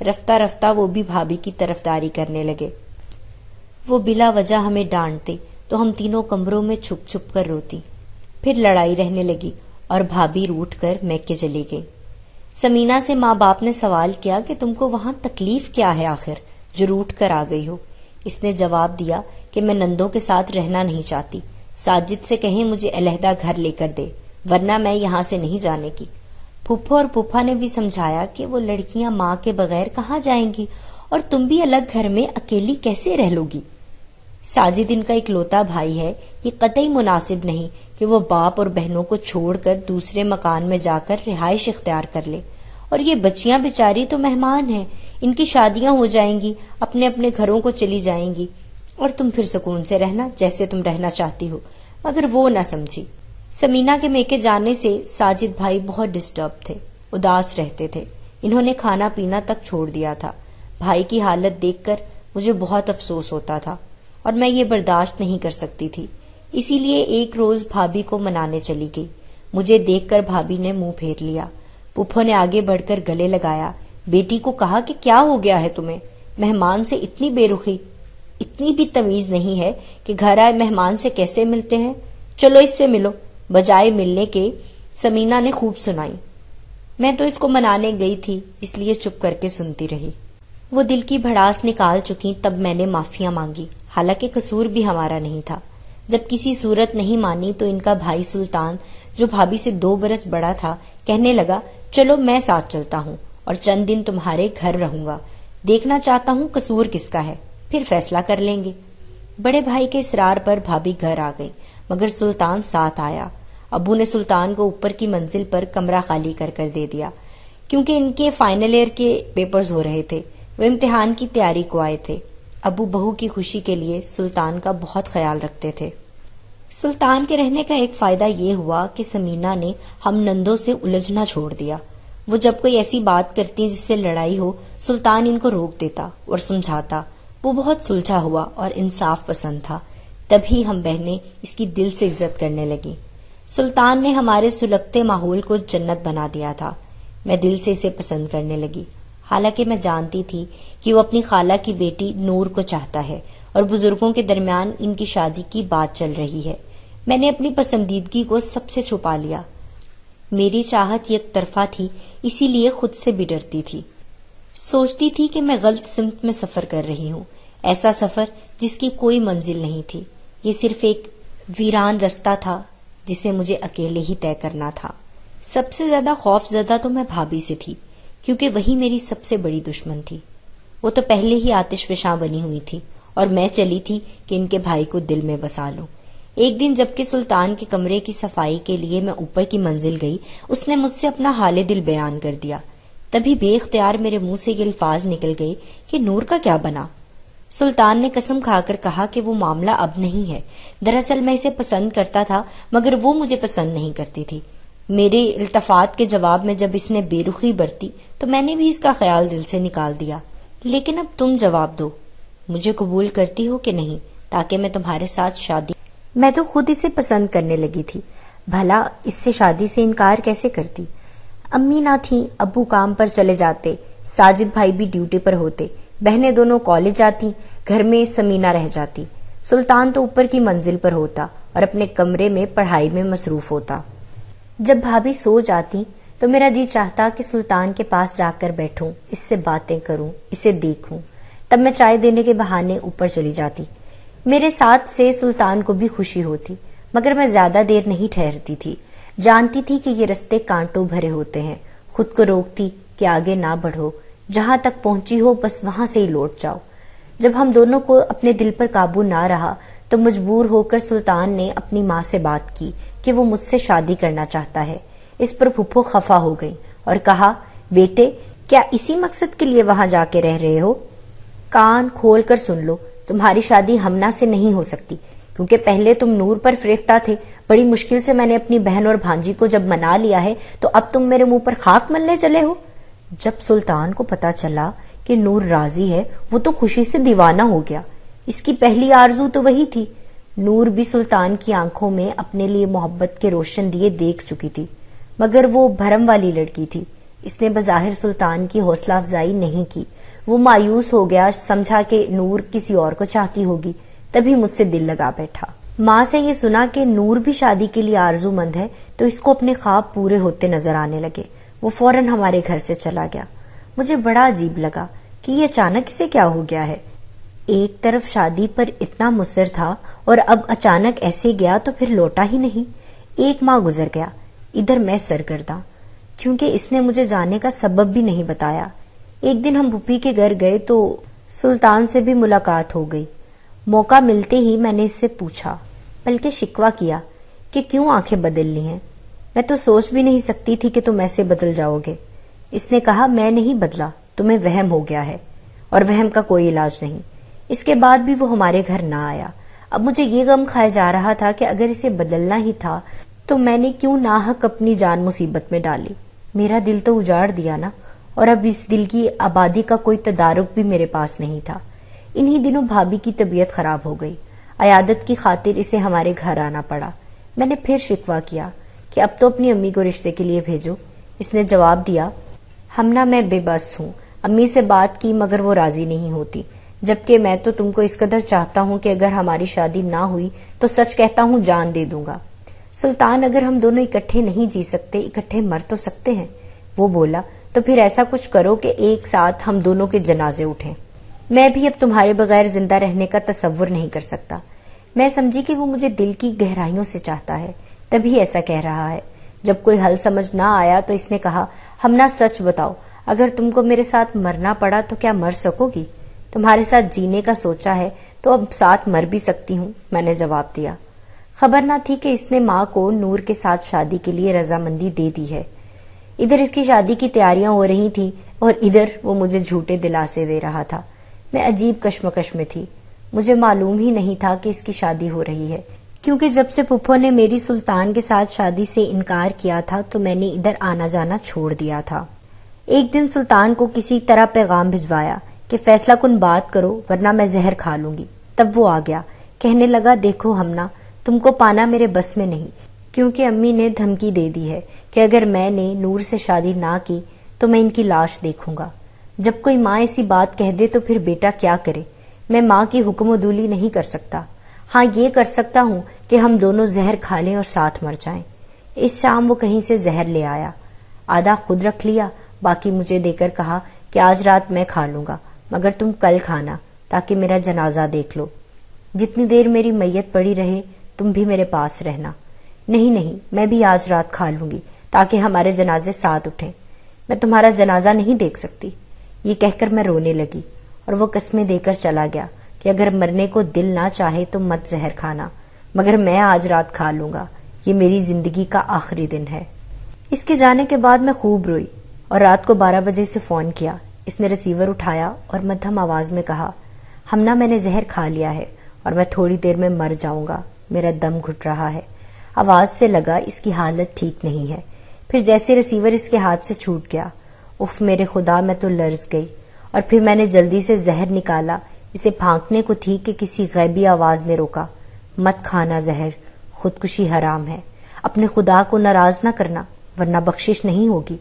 رفتہ رفتہ وہ بھی بھابھی کی طرفداری کرنے لگے۔ وہ بلا وجہ ہمیں ڈانٹتے تو ہم تینوں کمروں میں چھپ چھپ کر روتی۔ پھر لڑائی رہنے لگی اور بھابھی روٹھ کر میکے چلی گئی۔ سمینہ سے ماں باپ نے سوال کیا کہ تم کو وہاں تکلیف کیا ہے آخر جو روٹھ کر آ گئی ہو؟ اس نے جواب دیا کہ میں نندوں کے ساتھ رہنا نہیں چاہتی، ساجد سے کہیں مجھے علیحدہ گھر لے کر دے ورنہ میں یہاں سے نہیں جانے کی۔ پھپھو اور پھوپھا نے بھی سمجھایا کہ وہ لڑکیاں ماں کے بغیر کہاں جائیں گی اور تم بھی الگ گھر میں اکیلی کیسے رہ لو گی؟ ساجد ان کا اکلوتا بھائی ہے، یہ قطعی مناسب نہیں کہ وہ باپ اور بہنوں کو چھوڑ کر دوسرے مکان میں جا کر رہائش اختیار کر لے، اور یہ بچیاں بیچاری تو مہمان ہیں، ان کی شادیاں ہو جائیں گی، اپنے اپنے گھروں کو چلی جائیں گی، اور تم پھر سکون سے رہنا جیسے تم رہنا چاہتی ہو۔ مگر وہ نہ سمجھی۔ سمینہ کے میکے جانے سے ساجد بھائی بہت ڈسٹرب تھے، اداس رہتے تھے، انہوں نے کھانا پینا تک چھوڑ دیا تھا۔ بھائی کی حالت دیکھ کر مجھے بہت افسوس ہوتا تھا اور میں یہ برداشت نہیں کر سکتی تھی، اسی لیے ایک روز بھابھی کو منانے چلی گئی۔ مجھے دیکھ کر بھابھی نے منہ پھیر لیا۔ پھپھو نے آگے بڑھ کر گلے لگایا، بیٹی کو کہا کہ کیا ہو گیا ہے تمہیں؟ مہمان سے اتنی بے رخی، اتنی بھی تمیز نہیں ہے کہ گھر آئے مہمان سے کیسے ملتے ہیں؟ چلو اس سے ملو۔ بجائے ملنے کے سمینہ نے خوب سنائی۔ میں تو اس کو منانے گئی تھی اس لیے چپ کر کے سنتی رہی۔ وہ دل کی بھڑاس نکال چکی تب میں نے معافیاں مانگی، حالانکہ قصور بھی ہمارا نہیں تھا۔ جب کسی صورت نہیں مانی تو ان کا بھائی سلطان جو بھابھی سے 2 برس بڑا تھا کہنے لگا، چلو میں ساتھ چلتا ہوں اور چند دن تمہارے گھر رہوں گا، دیکھنا چاہتا ہوں قصور کس کا ہے، پھر فیصلہ کر لیں گے۔ بڑے بھائی کے اصرار پر بھابھی گھر آ گئی مگر سلطان ساتھ آیا۔ ابو نے سلطان کو اوپر کی منزل پر کمرہ خالی کر کر دے دیا کیونکہ ان کے فائنل ایئر کے پیپرز ہو رہے تھے، وہ امتحان کی تیاری کو آئے تھے۔ ابو بہو کی خوشی کے لیے سلطان کا بہت خیال رکھتے تھے۔ سلطان کے رہنے کا ایک فائدہ یہ ہوا کہ سمینہ نے ہم نندوں سے الجھنا چھوڑ دیا۔ وہ جب کوئی ایسی بات کرتی جس سے لڑائی ہو، سلطان ان کو روک دیتا اور سمجھاتا۔ وہ بہت سلجھا ہوا اور انصاف پسند تھا، تبھی ہم بہنیں اس کی دل سے عزت کرنے لگیں۔ سلطان نے ہمارے سلگتے ماحول کو جنت بنا دیا تھا۔ میں دل سے اسے پسند کرنے لگی، حالانکہ میں جانتی تھی کہ وہ اپنی خالہ کی بیٹی نور کو چاہتا ہے اور بزرگوں کے درمیان ان کی شادی کی بات چل رہی ہے۔ میں نے اپنی پسندیدگی کو سب سے چھپا لیا۔ میری چاہت یک طرفہ تھی، اسی لیے خود سے بھی ڈرتی تھی۔ سوچتی تھی کہ میں غلط سمت میں سفر کر رہی ہوں، ایسا سفر جس کی کوئی منزل نہیں تھی، یہ صرف ایک ویران رستہ تھا جسے مجھے اکیلے ہی طے کرنا تھا۔ سب سے زیادہ خوف زدہ تو میں بھابھی سے تھی کیونکہ وہی میری سب سے بڑی دشمن تھی۔ وہ تو پہلے ہی آتش فشاں بنی ہوئی تھی اور میں چلی تھی کہ ان کے بھائی کو دل میں بسا لوں۔ ایک دن جبکہ سلطان کے کمرے کی صفائی کے لیے میں اوپر کی منزل گئی، اس نے مجھ سے اپنا حال دل بیان کر دیا۔ تبھی بے اختیار میرے منہ سے یہ الفاظ نکل گئے کہ نور کا کیا بنا؟ سلطان نے قسم کھا کر کہا کہ وہ معاملہ اب نہیں ہے، دراصل میں اسے پسند کرتا تھا مگر وہ مجھے پسند نہیں کرتی تھی۔ میرے التفات کے جواب میں جب اس نے بے رخی برتی تو میں نے بھی اس کا خیال دل سے نکال دیا۔ لیکن اب تم جواب دو، مجھے قبول کرتی ہو کہ نہیں تاکہ میں تمہارے ساتھ شادی۔ میں تو خود اسے پسند کرنے لگی تھی، بھلا اس سے شادی سے انکار کیسے کرتی؟ امی نہ تھیں، ابو کام پر چلے جاتے، ساجد بھائی بھی ڈیوٹی پر ہوتے، بہنیں دونوں کالج جاتی، گھر میں سمینہ رہ جاتی، سلطان تو اوپر کی منزل پر ہوتا اور اپنے کمرے میں پڑھائی میں مصروف ہوتا۔ جب بھابھی سو جاتی تو میرا جی چاہتا کہ سلطان کے پاس جا کر بیٹھوں، اس سے باتیں کروں، اسے دیکھوں۔ تب میں چائے دینے کے بہانے اوپر چلی جاتی۔ میرے ساتھ سے سلطان کو بھی خوشی ہوتی مگر میں زیادہ دیر نہیں ٹھہرتی تھی، جانتی تھی کہ یہ رستے کانٹوں بھرے ہوتے ہیں، خود کو روکتی کہ آگے نہ بڑھو، جہاں تک پہنچی ہو بس وہاں سے ہی لوٹ جاؤ۔ جب ہم دونوں کو اپنے دل پر قابو نہ رہا تو مجبور ہو کر سلطان نے اپنی ماں سے بات کی کہ وہ مجھ سے شادی کرنا چاہتا ہے۔ اس پر پھپھو خفا ہو گئی اور کہا، بیٹے کیا اسی مقصد کے لیے وہاں جا کے رہ رہے ہو؟ کان کھول کر سن لو، تمہاری شادی ہمنا سے نہیں ہو سکتی کیونکہ پہلے تم نور پر فریفتہ تھے، بڑی مشکل سے میں نے اپنی بہن اور بھانجی کو جب منا لیا ہے تو اب تم میرے منہ پر خاک ملنے چلے ہو۔ جب سلطان کو پتا چلا کہ نور راضی ہے وہ تو خوشی سے دیوانہ ہو گیا، اس کی پہلی آرزو تو وہی تھی۔ نور بھی سلطان کی آنکھوں میں اپنے لیے محبت کے روشن دیے دیکھ چکی تھی مگر وہ بھرم والی لڑکی تھی، اس نے بظاہر سلطان کی حوصلہ افزائی نہیں کی وہ مایوس ہو گیا، سمجھا کہ نور کسی اور کو چاہتی ہوگی، تبھی مجھ سے دل لگا بیٹھا۔ ماں سے یہ سنا کہ نور بھی شادی کے لیے آرزو مند ہے تو اس کو اپنے خواب پورے ہوتے نظر آنے لگے۔ وہ فوراً ہمارے گھر سے چلا گیا۔ مجھے بڑا عجیب لگا کہ یہ اچانک اسے کیا ہو گیا ہے۔ ایک طرف شادی پر اتنا مصر تھا اور اب اچانک ایسے گیا تو پھر لوٹا ہی نہیں۔ 1 ماہ گزر گیا، ادھر میں سرگرداں، کیونکہ اس نے مجھے جانے کا سبب بھی نہیں بتایا۔ ایک دن ہم پھوپھی کے گھر گئے تو سلطان سے بھی ملاقات ہو گئی۔ موقع ملتے ہی میں نے اس سے پوچھا، بلکہ شکوہ کیا کہ کیوں آنکھیں بدل لی ہیں؟ میں تو سوچ بھی نہیں سکتی تھی کہ تم ایسے بدل جاؤ گے۔ اس نے کہا، میں نہیں بدلا، تمہیں وہم ہو گیا ہے، اور وہم کا کوئی علاج نہیں۔ اس کے بعد بھی وہ ہمارے گھر نہ آیا۔ اب مجھے یہ غم کھایا جا رہا تھا کہ اگر اسے بدلنا ہی تھا تو میں نے کیوں ناحق اپنی جان مصیبت میں ڈالی؟ میرا دل تو اجاڑ دیا نا، اور اب اس دل کی آبادی کا کوئی تدارک بھی میرے پاس نہیں تھا۔ انہی دنوں بھابھی کی طبیعت خراب ہو گئی، عیادت کی خاطر اسے ہمارے گھر آنا پڑا۔ میں نے پھر شکوہ کیا کہ اب تو اپنی امی کو رشتے کے لیے بھیجو۔ اس نے جواب دیا، ہمنا میں بے بس ہوں، امی سے بات کی مگر وہ راضی نہیں ہوتی، جبکہ میں تو تم کو اس قدر چاہتا ہوں کہ اگر ہماری شادی نہ ہوئی تو سچ کہتا ہوں جان دے دوں گا۔ سلطان، اگر ہم دونوں اکٹھے نہیں جی سکتے، اکٹھے مر تو سکتے ہیں۔ وہ بولا، تو پھر ایسا کچھ کرو کہ ایک ساتھ ہم دونوں کے جنازے اٹھیں۔ میں بھی اب تمہارے بغیر زندہ رہنے کا تصور نہیں کر سکتا۔ میں سمجھی کہ وہ مجھے دل کی گہرائیوں سے چاہتا ہے، تبھی ایسا کہہ رہا ہے۔ جب کوئی حل سمجھ نہ آیا تو اس نے کہا، ہمنا سچ بتاؤ، اگر تم کو میرے ساتھ مرنا پڑا تو کیا مر سکو گی؟ تمہارے ساتھ جینے کا سوچا ہے تو اب ساتھ مر بھی سکتی ہوں، میں نے جواب دیا۔ خبر نہ تھی کہ اس نے ماں کو نور کے ساتھ شادی کے لیے رضامندی دے دی ہے۔ ادھر اس کی شادی کی تیاریاں ہو رہی تھیں اور ادھر وہ مجھے جھوٹے دلاسے دے رہا تھا۔ میں عجیب کشمکش میں تھی۔ مجھے معلوم ہی نہیں تھا کہ اس کی شادی ہو رہی ہے، کیونکہ جب سے پھپھو نے میری سلطان کے ساتھ شادی سے انکار کیا تھا تو میں نے ادھر آنا جانا چھوڑ دیا تھا۔ ایک دن سلطان کو کسی طرح پیغام بھجوایا کہ فیصلہ کن بات کرو ورنہ میں زہر کھا لوں گی۔ تب وہ آ گیا، کہنے لگا، دیکھو ہمنا، تم کو پانا میرے بس میں نہیں، کیونکہ امی نے دھمکی دے دی ہے کہ اگر میں نے نور سے شادی نہ کی تو میں ان کی لاش دیکھوں گا۔ جب کوئی ماں ایسی بات کہہ دے تو پھر بیٹا کیا کرے؟ میں ماں کی حکم و دولی نہیں کر سکتا، ہاں یہ کر سکتا ہوں کہ ہم دونوں زہر کھا لیں اور ساتھ مر جائیں۔ اس شام وہ کہیں سے زہر لے آیا، آدھا خود رکھ لیا، باقی مجھے دے کر کہا کہ آج رات میں کھا لوں گا، مگر تم کل کھانا تاکہ میرا جنازہ دیکھ لو۔ جتنی دیر میری میت پڑی رہے تم بھی میرے پاس رہنا۔ نہیں، میں بھی آج رات کھا لوں گی تاکہ ہمارے جنازے ساتھ اٹھیں۔ میں تمہارا جنازہ نہیں دیکھ سکتی۔ یہ کہہ کر میں رونے لگی اور وہ قسمیں دے کر چلا گیا کہ اگر مرنے کو دل نہ چاہے تو مت زہر کھانا، مگر میں آج رات کھا لوں گا، یہ میری زندگی کا آخری دن ہے۔ اس کے جانے کے بعد میں خوب روئی اور رات کو 12 بجے سے فون کیا۔ اس نے ریسیور اٹھایا اور مدھم آواز میں کہا، ہمنا، میں نے زہر کھا لیا ہے اور میں تھوڑی دیر میں مر جاؤں گا، میرا دم گھٹ رہا ہے۔ آواز سے لگا اس کی حالت ٹھیک نہیں ہے۔ پھر جیسے ریسیور اس کے ہاتھ سے چھوٹ گیا، اف میرے خدا، میں تو لرز گئی، اور پھر میں نے جلدی سے زہر نکالا۔ اسے پھانکنے کو تھی کہ کسی غیبی آواز نے روکا، مت کھانا زہر، خودکشی حرام ہے، اپنے خدا کو ناراض نہ کرنا ورنہ بخشش نہیں ہوگی۔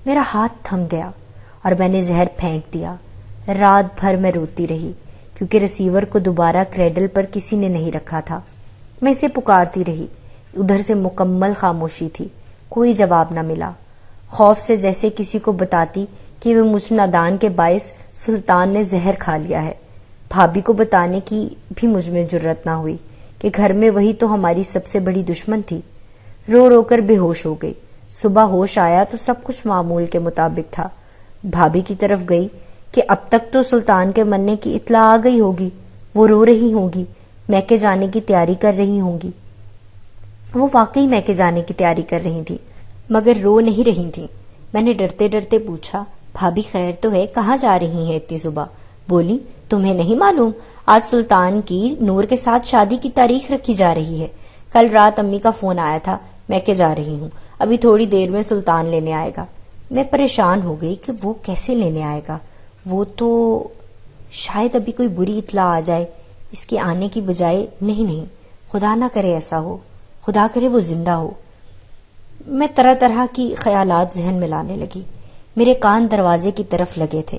میرا ہاتھ تھم گیا اور میں نے زہر پھینک دیا۔ رات بھر میں روتی رہی کیونکہ ریسیور کو دوبارہ کریڈل پر کسی نے نہیں رکھا تھا۔ میں اسے پکارتی رہی، ادھر سے مکمل خاموشی تھی، کوئی جواب نہ ملا۔ خوف سے جیسے کسی کو بتاتی کہ وہ مجھ نادان کے باعث سلطان نے زہر کھا لیا ہے۔ بھابھی کو بتانے کی بھی مجھ میں جرت نہ ہوئی کہ گھر میں وہی تو ہماری سب سے بڑی دشمن تھی۔ رو رو کر بے ہوش ہو گئی۔ صبح ہوش آیا تو سب کچھ معمول کے مطابق تھا۔ بھابھی کی طرف گئی کہ اب تک تو سلطان کے مرنے کی اطلاع آ گئی ہوگی، وہ رو رہی ہوگی، میکے جانے کی تیاری کر رہی ہوں گی۔ وہ واقعی میکے جانے کی تیاری کر رہی تھی مگر رو نہیں رہی تھی۔ میں نے ڈرتے ڈرتے پوچھا، بھابھی خیر تو ہے، کہاں جا رہی ہیں اتنی صبح؟ بولی، تمہیں نہیں معلوم، آج سلطان کی نور کے ساتھ شادی کی تاریخ رکھی جا رہی ہے۔ کل رات امی کا فون آیا تھا، میکے جا رہی ہوں، ابھی تھوڑی دیر میں سلطان لینے آئے گا۔ میں پریشان ہو گئی کہ وہ کیسے لینے آئے گا، وہ تو شاید ابھی کوئی بری اطلاع آ جائے اس کے آنے کی بجائے۔ نہیں، خدا نہ کرے ایسا ہو، خدا کرے وہ زندہ ہو۔ میں طرح طرح کی خیالات ذہن میں لانے لگی۔ میرے کان دروازے کی طرف لگے تھے۔